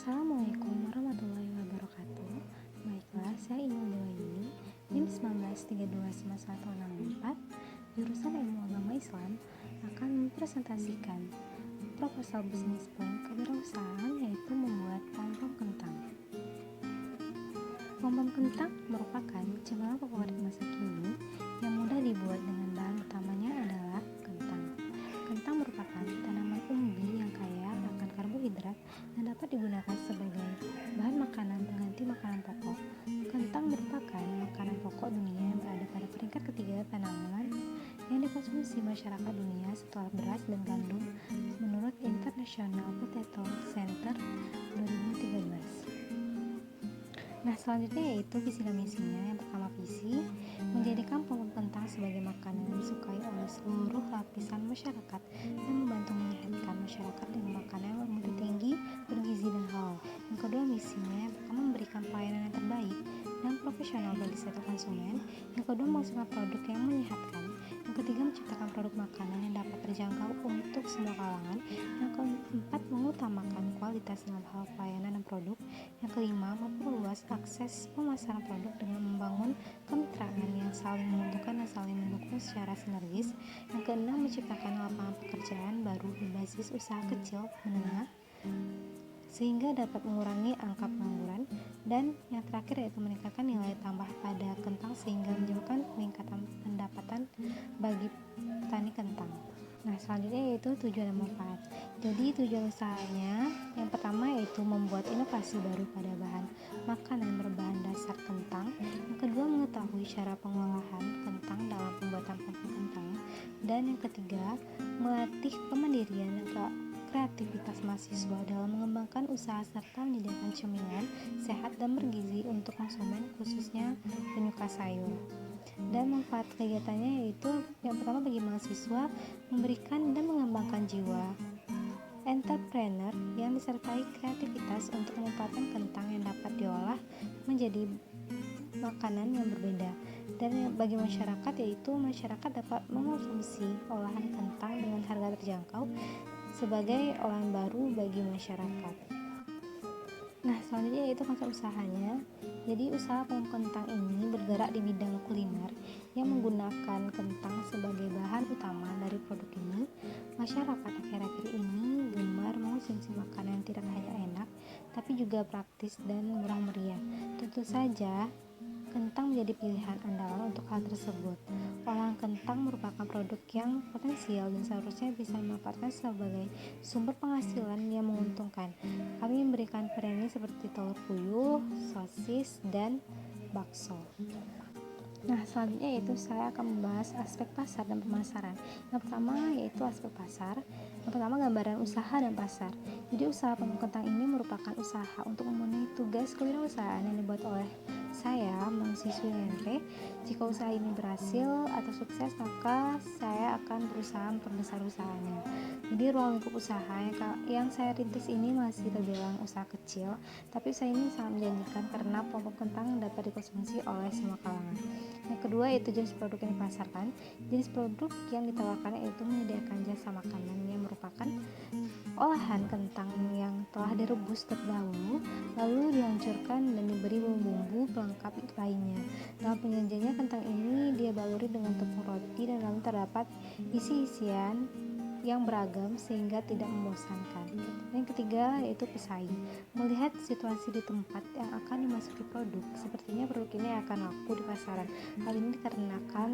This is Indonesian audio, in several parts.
Assalamualaikum warahmatullahi wabarakatuh. Baiklah, saya Inul Dewaini, NIM 19329164, jurusan Ilmu Agama Islam, akan mempresentasikan proposal bisnis plan kewirausahaan, yaitu membuat pom-pom kentang. Pom-pom kentang merupakan cemilan favorit masa kini yang mudah dibuat dengan bahan utamanya adalah kentang. Kentang merupakan tanaman umbi yang kaya akan karbohidrat dan dapat digunakan sebagai bahan makanan pengganti makanan pokok. Kentang merupakan makanan pokok dunia yang berada pada peringkat ketiga tanaman yang dikonsumsi masyarakat dunia setelah beras dan gandum menurut International Potato Center 2013. Nah, selanjutnya yaitu visi dan misinya. Yang pertama, visi menjadikan pom-pom kentang sebagai makanan yang disukai oleh seluruh lapisan masyarakat dan membantu menyehatkan masyarakat dengan makanan yang bermutu tinggi, bergizi dan halal. Yang kedua, misinya. Yang pertama, memberikan pelayanan yang terbaik dan profesional bagi setiap konsumen. Yang kedua, menghasilkan produk yang menyehatkan. Yang ketiga, menciptakan produk makanan yang dapat terjangkau untuk semua kalangan. Yang keempat, mengutamakan kualitas dalam hal pelayanan dan produk. Yang kelima, memperluas akses pemasaran produk dengan membangun kemitraan yang saling menguntungkan dan saling mendukung secara sinergis. Yang keenam, menciptakan lapangan pekerjaan baru berbasis usaha kecil menengah sehingga dapat mengurangi angka pengangguran. Dan yang terakhir yaitu meningkatkan nilai tambah pada kentang sehingga menyebabkan peningkatan pendapatan bagi petani kentang. Nah, selanjutnya yaitu tujuan dan manfaat. Jadi tujuan usahanya yang pertama yaitu membuat inovasi baru pada bahan makanan berbahan dasar kentang. Yang kedua, mengetahui cara pengolahan kentang dalam pembuatan pom-pom kentang. Dan yang ketiga, melatih kemandirian dan kreativitas mahasiswa dalam mengembangkan usaha serta menyediakan cemilan sehat dan bergizi untuk konsumen, khususnya penyuka sayur. Dan manfaat kegiatannya yaitu yang pertama, bagi mahasiswa memberikan dan mengembangkan jiwa entrepreneur yang disertai kreativitas untuk memanfaatkan kentang yang dapat diolah menjadi makanan yang berbeda. Dan bagi masyarakat yaitu masyarakat dapat mengonsumsi olahan kentang dengan harga terjangkau sebagai olahan baru bagi masyarakat. Nah, selanjutnya yaitu konsep usahanya. Jadi usaha pom-pom kentang ini bergerak di bidang kuliner yang menggunakan kentang sebagai bahan utama dari produk ini. Masyarakat akhir-akhir ini gemar mengonsumsi makanan yang tidak hanya enak, tapi juga praktis dan murah meriah. Tentu saja kentang menjadi pilihan andalan untuk hal tersebut. Olahan kentang merupakan produk yang potensial dan seharusnya bisa dimanfaatkan sebagai sumber penghasilan yang menguntungkan. Kami memberikan premi seperti telur puyuh, sosis, dan bakso. Nah, selanjutnya yaitu saya akan membahas aspek pasar dan pemasaran. Yang pertama yaitu aspek pasar. Yang pertama, gambaran usaha dan pasar. Jadi usaha pom-pom kentang ini merupakan usaha untuk memenuhi tugas kewirausahaan yang dibuat oleh saya, mahasiswi UNP. Jika usaha ini berhasil atau sukses, maka saya akan berusaha memperbesar usahanya. Jadi ruang lingkup usaha yang saya rintis ini masih terbilang usaha kecil, tapi usaha ini sangat menjanjikan karena pom-pom kentang dapat dikonsumsi oleh semua kalangan. Yang kedua yaitu jenis produk yang dipasarkan. Jenis produk yang ditawarkan yaitu menyediakan jasa makanan yang merupakan olahan kentang yang telah direbus terdahulu, lalu dihancurkan dan diberi bumbu-bumbu pelengkap lainnya. Dalam penyajiannya, kentang ini dia baluri dengan tepung roti dan dalam terdapat isi-isian yang beragam sehingga tidak membosankan. Yang ketiga yaitu pesaing. Melihat situasi di tempat yang akan dimasuki produk, sepertinya produk ini akan laku di pasaran. Hal ini dikarenakan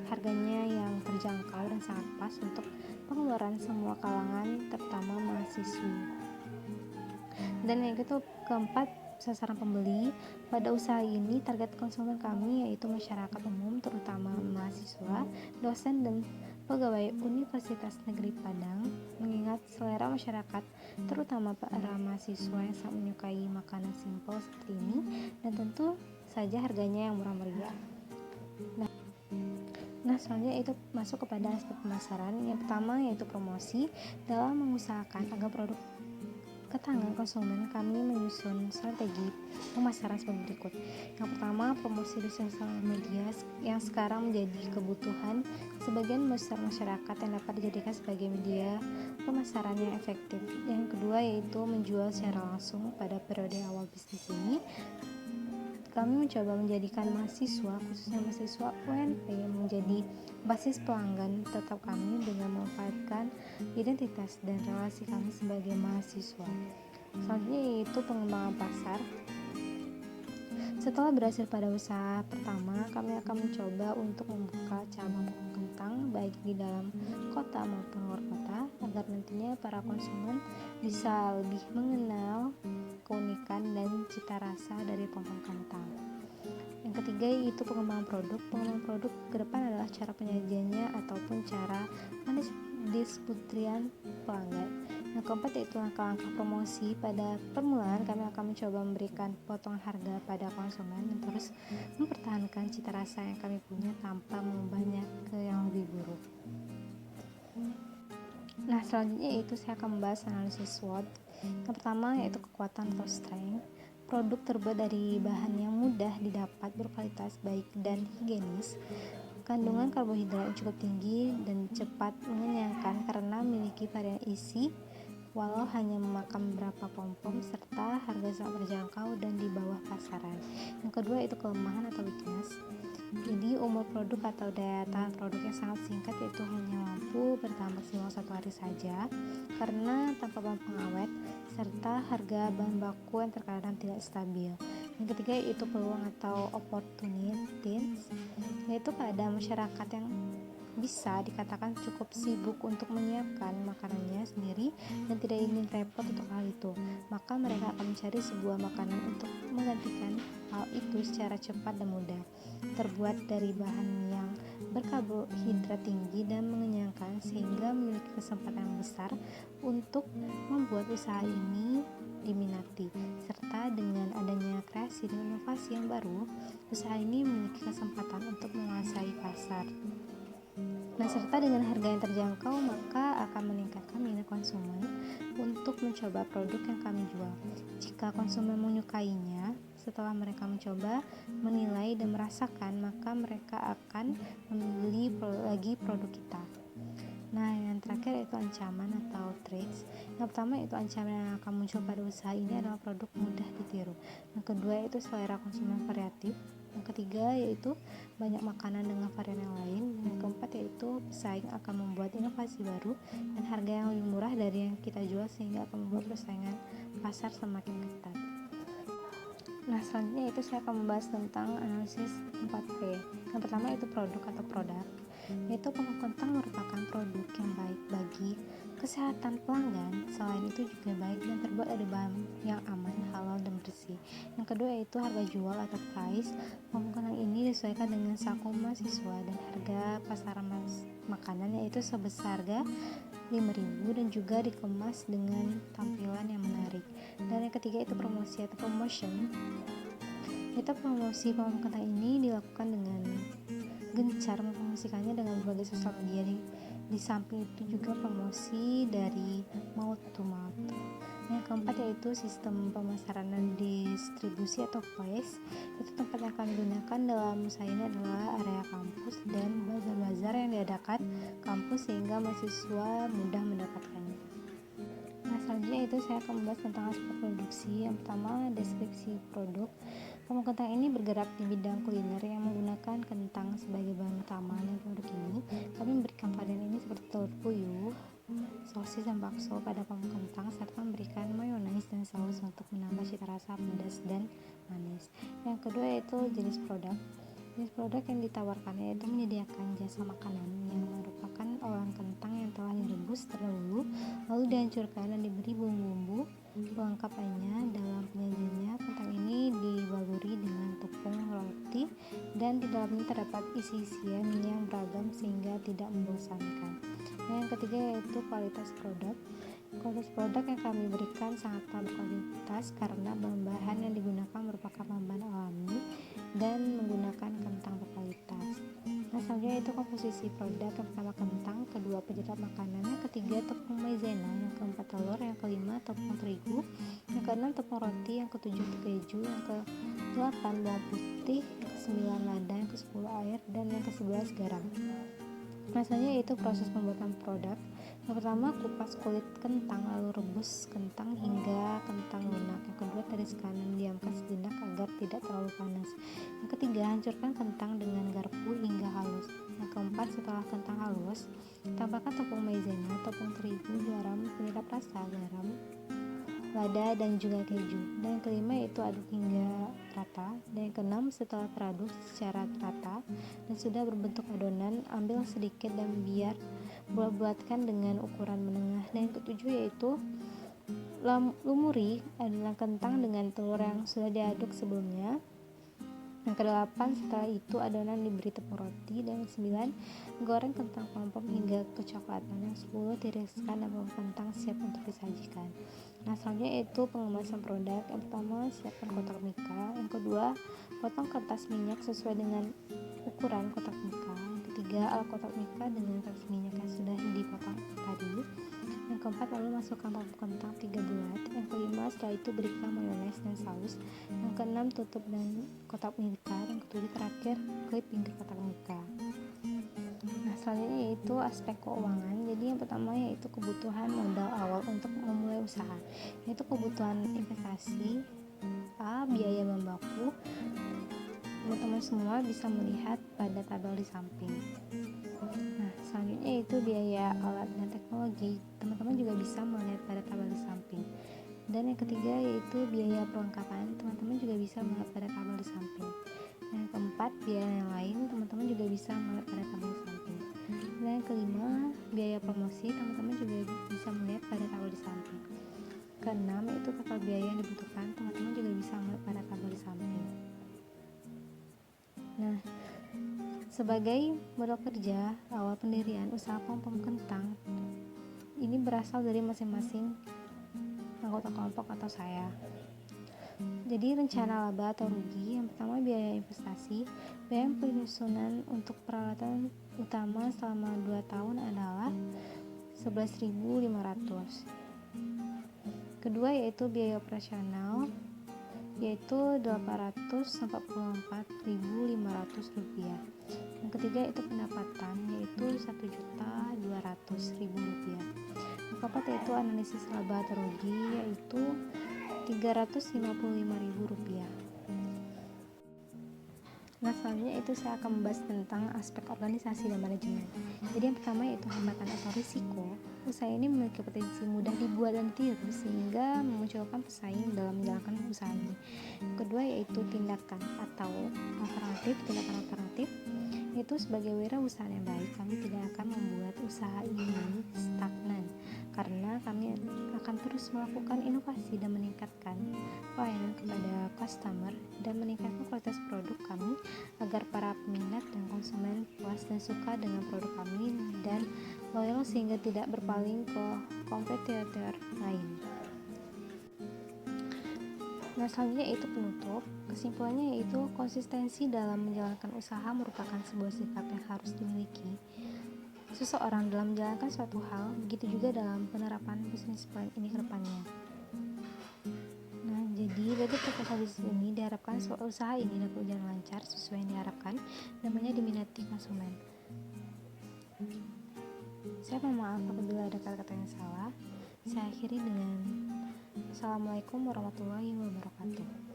harganya yang terjangkau dan sangat pas untuk pengeluaran semua kalangan, terutama mahasiswi. Dan yang keempat, sasaran pembeli. Pada usaha ini target konsumen kami yaitu masyarakat umum, terutama mahasiswa, dosen, dan pegawai Universitas Negeri Padang. Mengingat selera masyarakat, terutama para mahasiswa yang sangat menyukai makanan simpel seperti ini, dan tentu saja harganya yang murah meriah. Nah, selanjutnya itu masuk kepada aspek pemasaran. Yang pertama yaitu promosi. Dalam mengusahakan agar produk ke tangan konsumen, kami menyusun strategi pemasaran sebagai berikut. Yang pertama, promosi di sosial media yang sekarang menjadi kebutuhan sebagian besar masyarakat yang dapat dijadikan sebagai media pemasaran yang efektif. Yang kedua yaitu menjual secara langsung. Pada periode awal bisnis ini, kami mencoba menjadikan mahasiswa, khususnya mahasiswa UNP, menjadi basis pelanggan tetap kami dengan memanfaatkan identitas dan relasi kami sebagai mahasiswa. Selanjutnya yaitu pengembangan pasar. Setelah berhasil pada usaha pertama, kami akan mencoba untuk membuka cabang kentang baik di dalam kota maupun luar kota, agar nantinya para konsumen bisa lebih mengenal keunikan dan cita rasa dari pompong kentang. Yang ketiga yaitu pengembangan produk. Pengembangan produk ke depan adalah cara penyajiannya ataupun cara mendistribusikan pelanggan. Yang keempat yaitu langkah-langkah promosi. Pada permulaan kami akan mencoba memberikan potongan harga pada konsumen dan terus mempertahankan cita rasa yang kami punya tanpa mengubahnya ke yang lebih buruk. Nah, selanjutnya yaitu saya akan membahas analisis SWOT. Yang pertama yaitu kekuatan atau strength. Produk terbuat dari bahan yang mudah didapat, berkualitas baik dan higienis. Kandungan karbohidrat yang cukup tinggi dan cepat mengenyangkan karena memiliki varian isi walau hanya memakan beberapa pompom, serta harga sangat terjangkau dan di bawah pasaran. Yang kedua itu kelemahan atau weakness. Jadi umur produk atau daya tahan produk yang sangat singkat, yaitu hanya mampu bertahan maksimal 1 hari saja karena tanpa bahan pengawet, serta harga bahan baku yang terkadang tidak stabil. Yang ketiga yaitu peluang atau opportunities, yaitu pada masyarakat yang bisa dikatakan cukup sibuk untuk menyiapkan makanannya sendiri dan tidak ingin repot untuk hal itu, maka mereka akan mencari sebuah makanan untuk menggantikan hal itu secara cepat dan mudah, terbuat dari bahan yang berkarbohidrat tinggi dan mengenyangkan, sehingga memiliki kesempatan yang besar untuk membuat usaha ini diminati. Serta dengan adanya kreasi dan inovasi yang baru, usaha ini memiliki kesempatan untuk menguasai pasar. Nah, serta dengan harga yang terjangkau, maka akan meningkatkan minat konsumen untuk mencoba produk yang kami jual. Jika konsumen menyukainya, setelah mereka mencoba, menilai dan merasakan, maka mereka akan membeli lagi produk kita. Nah, yang terakhir yaitu ancaman atau threats. Yang pertama yaitu ancaman yang akan muncul pada usaha ini adalah produk mudah ditiru. Yang kedua yaitu selera konsumen variatif. Yang ketiga yaitu banyak makanan dengan varian yang lain. Yang keempat yaitu pesaing akan membuat inovasi baru dan harga yang lebih murah dari yang kita jual, sehingga akan membuat persaingan pasar semakin ketat. Nah, selanjutnya itu saya akan membahas tentang analisis 4P. Yang pertama yaitu produk atau produk, yaitu pompong kentang merupakan produk yang baik bagi kesehatan pelanggan. Selain itu juga baik dan terbuat dari bahan yang aman, halal dan bersih. Yang kedua yaitu harga jual atau price. Pompong kentang ini disesuaikan dengan saku mahasiswa dan harga pasaran makanan, yaitu sebesar harga 5.000 dan juga dikemas dengan tampilan yang menarik. Dan yang ketiga itu promosi atau promotion. Itu promosi pompong kentang ini dilakukan dengan gencar, mempromosikannya dengan berbagai sosial media. Di samping itu juga promosi dari mouth to mouth. Yang keempat yaitu sistem pemasaran dan distribusi atau POS. Itu tempat yang akan digunakan dalam usaha ini adalah area kampus dan bazar-bazar yang diadakan kampus, sehingga mahasiswa mudah mendapatkannya. Nah, selanjutnya itu saya akan membahas tentang aspek produksi. Yang pertama, deskripsi produk. Pompong kentang ini bergerak di bidang kuliner yang menggunakan kentang sebagai bahan utama. Dan produk ini kami memberikan varian ini seperti telur puyuh, sosis dan bakso pada pompong kentang, serta memberikan mayones dan saus untuk menambah cita rasa pedas dan manis. Yang kedua yaitu jenis produk. Jenis produk yang ditawarkan yaitu menyediakan jasa makanan yang merupakan olahan kentang yang telah direbus terdahulu, lalu dihancurkan dan diberi bumbu-bumbu pelengkap lainnya. Dalam penyajiannya, kentang ini dibaluri dengan tepung roti dan di dalamnya terdapat isi-isian yang beragam sehingga tidak membosankan. Yang ketiga yaitu kualitas produk. Kualitas produk yang kami berikan sangatlah berkualitas karena bahan-bahan yang digunakan merupakan bahan alami dan menggunakan kentang berkualitas. Nah, selanjutnya itu komposisi produk. Yang pertama kentang, kedua penyedap makanan, yang ketiga tepung maizena, yang keempat telur, yang kelima tepung terigu, yang keenam tepung roti, yang ketujuh keju, yang ke-8 bawang putih, yang ke-9 lada, yang ke-10 air, dan yang ke-11 garam. Nah, selanjutnya itu proses pembuatan produk. Yang pertama, kupas kulit kentang lalu rebus kentang hingga kentang lunak. Yang kedua, tiriskan dan diamkan sejenak agar tidak terlalu panas. Yang ketiga, hancurkan kentang dengan garpu hingga halus. Yang keempat, setelah kentang halus, tambahkan tepung maizena, tepung terigu, garam, penyedap rasa, garam, lada, dan juga keju. Dan yang kelima yaitu aduk hingga rata. Dan yang keenam, setelah teraduk secara rata dan sudah berbentuk adonan, ambil sedikit dan biar bulat-bulatkan dengan ukuran menengah. Dan yang ketujuh yaitu lumuri adonan kentang dengan telur yang sudah diaduk sebelumnya. Yang kedelapan, setelah itu adonan diberi tepung roti. Dan yang sembilan, goreng kentang pom-pom hingga kecoklatan. Yang 10, tiriskan dan kentang siap untuk disajikan. Nah, selanjutnya yaitu pengemasan produk. Yang pertama, siapkan kotak mika. Yang kedua, potong kertas minyak sesuai dengan ukuran kotak mika. Yang ketiga, alat kotak mika dengan kertas minyak yang sudah dipotong tadi. Yang keempat, lalu masukkan pom kentang 3 bulat. Yang kelima, setelah itu berikan mayones dan saus. Yang keenam, tutup dan kotak mika. Yang ketujuh, terakhir klip pinggir kotak mika. Nah, selanjutnya yaitu aspek keuangan. Jadi yang pertama yaitu kebutuhan modal awal untuk memulai usaha, yaitu kebutuhan investasi, biaya bahan baku. Teman-teman semua bisa melihat pada tabel di samping. Nah, selanjutnya yaitu biaya alat dan teknologi. Teman-teman juga bisa melihat pada tabel di samping. Dan yang ketiga yaitu biaya perlengkapan. Teman-teman juga bisa melihat pada tabel di samping. Dan yang keempat, biaya yang lain. Teman-teman juga bisa melihat pada tabel di samping. Dan yang kelima, biaya promosi. Teman-teman juga bisa melihat pada tabel di samping. Keenam, yaitu total biaya yang dibutuhkan. Teman-teman juga bisa melihat pada tabel di samping. Nah, sebagai modal kerja awal pendirian usaha pom-pom kentang ini berasal dari masing-masing anggota kelompok atau saya. Jadi rencana laba atau rugi, yang pertama biaya investasi. Biaya penyusunan untuk peralatan utama selama 2 tahun adalah 11.500. Kedua yaitu biaya operasional, yaitu 844.500 rupiah. Yang ketiga itu pendapatan, yaitu 1.200.000 rupiah. Yang keempat yaitu analisis laba atau rugi, yaitu 355.000 rupiah. Nah, selanjutnya itu saya akan membahas tentang aspek organisasi dan manajemen. Jadi yang pertama yaitu hambatan atau risiko. Usaha ini memiliki potensi mudah dibuat dan tiru sehingga memunculkan pesaing dalam menjalankan usaha ini. Yang kedua yaitu tindakan atau tindakan alternatif, yaitu sebagai wirausaha yang baik, kami tidak akan membuat usaha ini stagnan karena kami akan terus melakukan inovasi dan meningkatkan pelayanan kepada customer dan meningkatkan kualitas produk kami agar para peminat dan konsumen puas dan suka dengan produk kami dan loyal sehingga tidak berpaling ke kompetitor lain. Nah, selanjutnya itu penutup. Kesimpulannya yaitu konsistensi dalam menjalankan usaha merupakan sebuah sikap yang harus dimiliki seseorang dalam menjalankan suatu hal, begitu juga dalam penerapan bisnis plan ini ke depannya. Nah, jadi dari proposal bisnis ini diharapkan usaha ini dapat berjalan lancar sesuai yang diharapkan dan banyak diminati konsumen. Saya mohon maaf apabila ada kata-kata yang salah. Saya akhiri dengan Assalamualaikum warahmatullahi wabarakatuh.